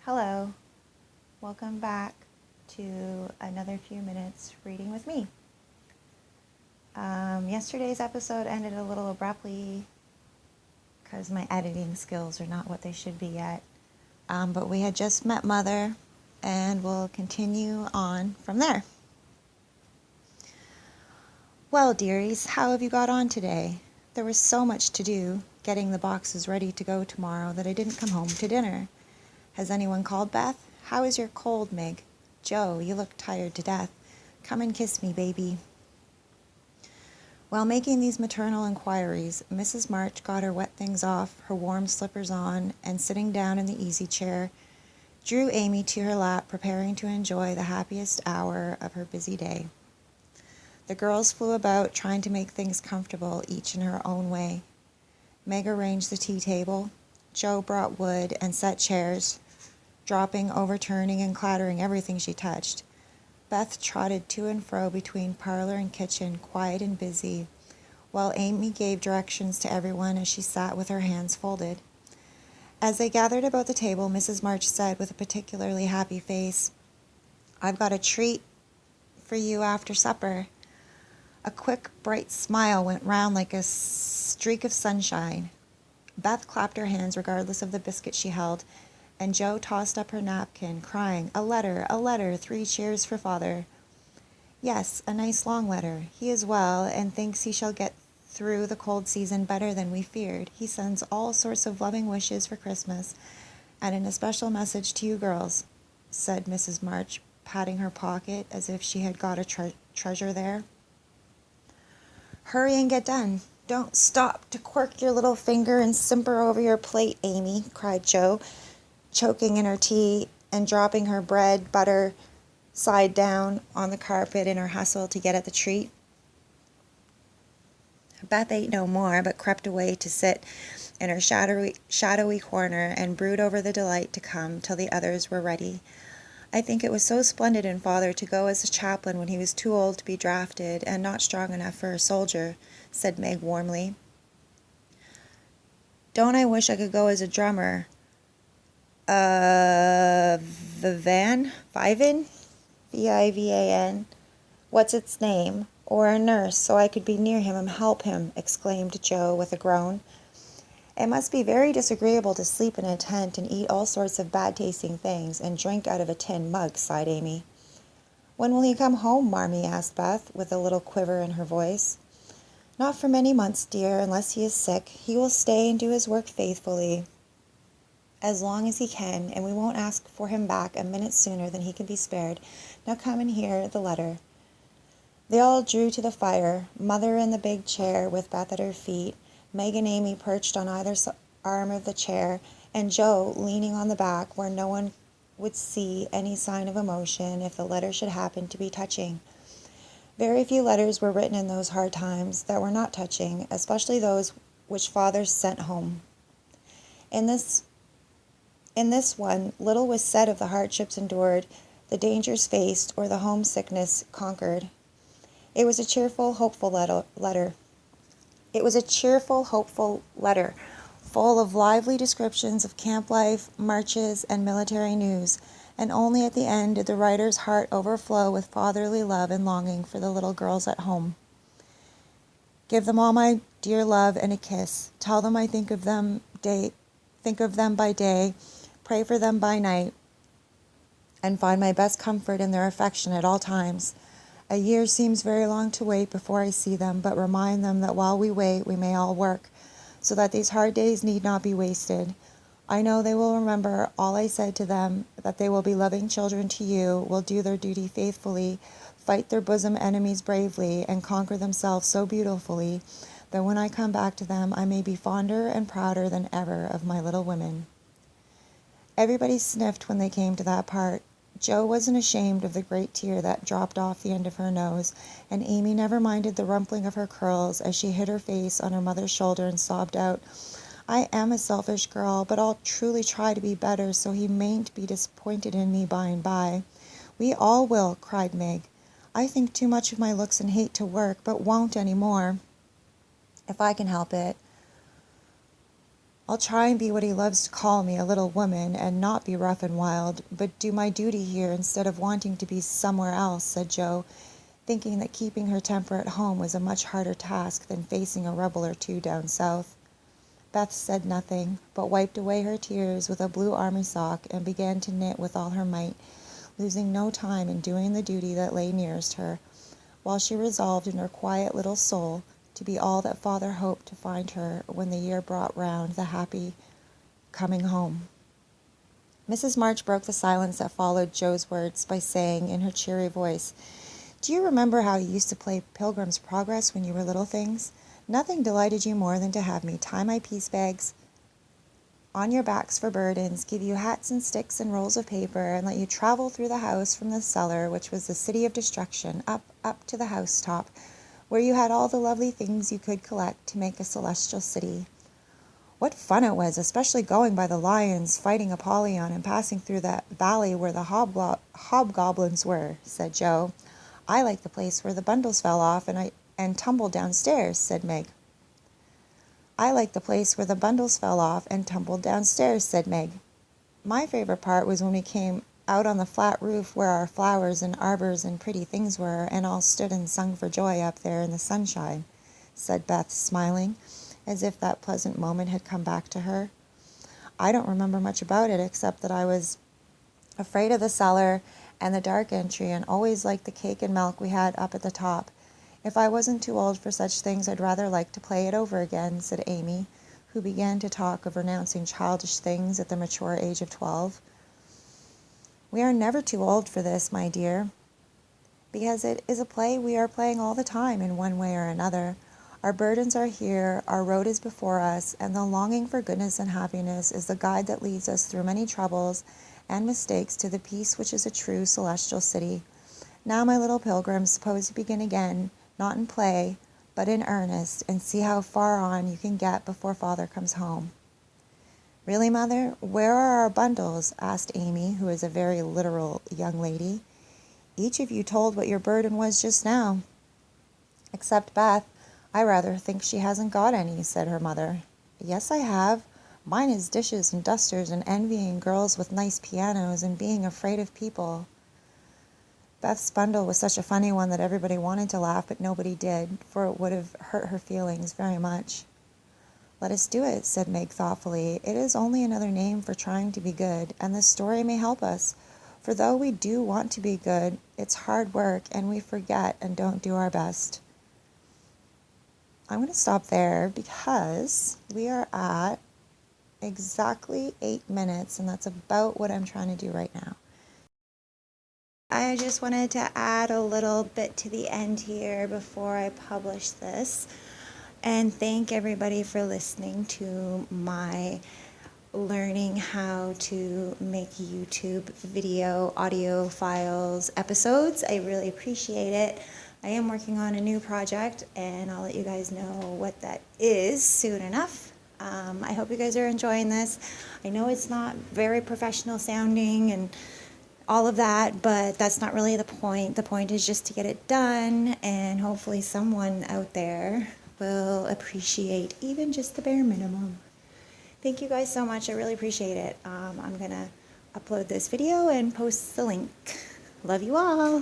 Hello, welcome back to another few minutes reading with me. Yesterday's episode ended a little abruptly because my editing skills are not what they should be yet. But we had just met Mother and we'll continue on from there. Well, dearies, how have you got on today? There was so much to do, getting the boxes ready to go tomorrow, that I didn't come home to dinner. Has anyone called Beth? How is your cold, Meg? Joe, you look tired to death. Come and kiss me, baby. While making these maternal inquiries, Mrs. March got her wet things off, her warm slippers on, and sitting down in the easy chair, drew Amy to her lap, preparing to enjoy the happiest hour of her busy day. The girls flew about, trying to make things comfortable, each in her own way. Meg arranged the tea table. Joe brought wood and set chairs, dropping, overturning, and clattering everything she touched. Beth trotted to and fro between parlor and kitchen, quiet and busy, while Amy gave directions to everyone as she sat with her hands folded. As they gathered about the table, Mrs. March said with a particularly happy face, "I've got a treat for you after supper." A quick, bright smile went round like a streak of sunshine. Beth clapped her hands regardless of the biscuit she held, and Joe tossed up her napkin, crying, a letter, 3 cheers for Father." "Yes, a nice long letter. He is well, and thinks he shall get through the cold season better than we feared. He sends all sorts of loving wishes for Christmas, and an especial message to you girls," said Mrs. March, patting her pocket as if she had got a treasure there. "Hurry and get done. Don't stop to quirk your little finger and simper over your plate, Amy," cried Joe, choking in her tea and dropping her bread butter side down on the carpet in her hustle to get at the treat. Beth ate no more, but crept away to sit in her shadowy corner and brood over the delight to come till the others were ready. "I think it was so splendid in Father to go as a chaplain when he was too old to be drafted and not strong enough for a soldier," said Meg warmly. "Don't I wish I could go as a drummer? Vivan? V-I-V-A-N? What's its name? Or a nurse, so I could be near him and help him," exclaimed Joe with a groan. "It must be very disagreeable to sleep in a tent and eat all sorts of bad-tasting things and drink out of a tin mug," sighed Amy. "When will he come home, Marmee?" asked Beth, with a little quiver in her voice. "Not for many months, dear, unless he is sick. He will stay and do his work faithfully as long as he can, and we won't ask for him back a minute sooner than he can be spared. Now come and hear the letter." They all drew to the fire, Mother in the big chair with Beth at her feet, Meg and Amy perched on either arm of the chair, and Joe leaning on the back where no one would see any sign of emotion if the letter should happen to be touching. Very few letters were written in those hard times that were not touching, especially those which fathers sent home. In this one, little was said of the hardships endured, the dangers faced, or the homesickness conquered. It was a cheerful, hopeful letter. Full of lively descriptions of camp life, marches, and military news, and only at the end did the writer's heart overflow with fatherly love and longing for the little girls at home. "Give them all my dear love and a kiss. Tell them I think of them by day, pray for them by night, and find my best comfort in their affection at all times. A year seems very long to wait before I see them, but remind them that while we wait, we may all work, so that these hard days need not be wasted. I know they will remember all I said to them, that they will be loving children to you, will do their duty faithfully, fight their bosom enemies bravely, and conquer themselves so beautifully, that when I come back to them, I may be fonder and prouder than ever of my little women." Everybody sniffed when they came to that part. Joe wasn't ashamed of the great tear that dropped off the end of her nose, and Amy never minded the rumpling of her curls as she hid her face on her mother's shoulder and sobbed out, "I am a selfish girl, but I'll truly try to be better so he mayn't be disappointed in me by and by." "We all will," cried Meg. "I think too much of my looks and hate to work, but won't any more, if I can help it. I'll try and be what he loves to call me, a little woman, and not be rough and wild, but do my duty here instead of wanting to be somewhere else, said Jo, thinking that keeping her temper at home was a much harder task than facing a rebel or two down south. Beth said nothing, but wiped away her tears with a blue army sock and began to knit with all her might, losing no time in doing the duty that lay nearest her, while she resolved in her quiet little soul to be all that Father hoped to find her when the year brought round the happy coming home. Mrs. March broke the silence that followed Jo's words by saying in her cheery voice, "Do you remember how you used to play Pilgrim's Progress when you were little things? Nothing delighted you more than to have me tie my piece bags on your backs for burdens, give you hats and sticks and rolls of paper, and let you travel through the house from the cellar, which was the city of destruction, up to the housetop, where you had all the lovely things you could collect to make a celestial city. What fun it was, especially going by the lions, fighting Apollyon, and passing through that valley where the hobgoblins were," said Jo. "I like the place where the bundles fell off and tumbled downstairs," said Meg. "I like the place where the bundles fell off and tumbled downstairs," said Meg. "My favorite part was when we came out on the flat roof where our flowers and arbors and pretty things were, and all stood and sung for joy up there in the sunshine," said Beth, smiling, as if that pleasant moment had come back to her. "I don't remember much about it, except that I was afraid of the cellar and the dark entry, and always liked the cake and milk we had up at the top. If I wasn't too old for such things, I'd rather like to play it over again," said Amy, who began to talk of renouncing childish things at the mature age of 12. "We are never too old for this, my dear, because it is a play we are playing all the time in one way or another. Our burdens are here, our road is before us, and the longing for goodness and happiness is the guide that leads us through many troubles and mistakes to the peace which is a true celestial city. Now, my little pilgrims, suppose you begin again, not in play, but in earnest, and see how far on you can get before Father comes home." "Really, Mother, where are our bundles?" asked Amy, who is a very literal young lady. "Each of you told what your burden was just now." "Except Beth. I rather think she hasn't got any," said her mother. "Yes, I have. Mine is dishes and dusters and envying girls with nice pianos and being afraid of people." Beth's bundle was such a funny one that everybody wanted to laugh, but nobody did, for it would have hurt her feelings very much. "Let us do it," said Meg thoughtfully. "It is only another name for trying to be good, and this story may help us. For though we do want to be good, it's hard work, and we forget and don't do our best." I'm going to stop there because we are at exactly 8 minutes, and that's about what I'm trying to do right now. I just wanted to add a little bit to the end here before I publish this, and thank everybody for listening to my learning how to make YouTube video audio files episodes. I really appreciate it. I am working on a new project, and I'll let you guys know what that is soon enough. I hope you guys are enjoying this. I know it's not very professional sounding and all of that, but that's not really the point. The point is just to get it done, and hopefully someone out there will appreciate even just the bare minimum. Thank you guys so much. I really appreciate it. I'm going to upload this video and post the link. Love you all.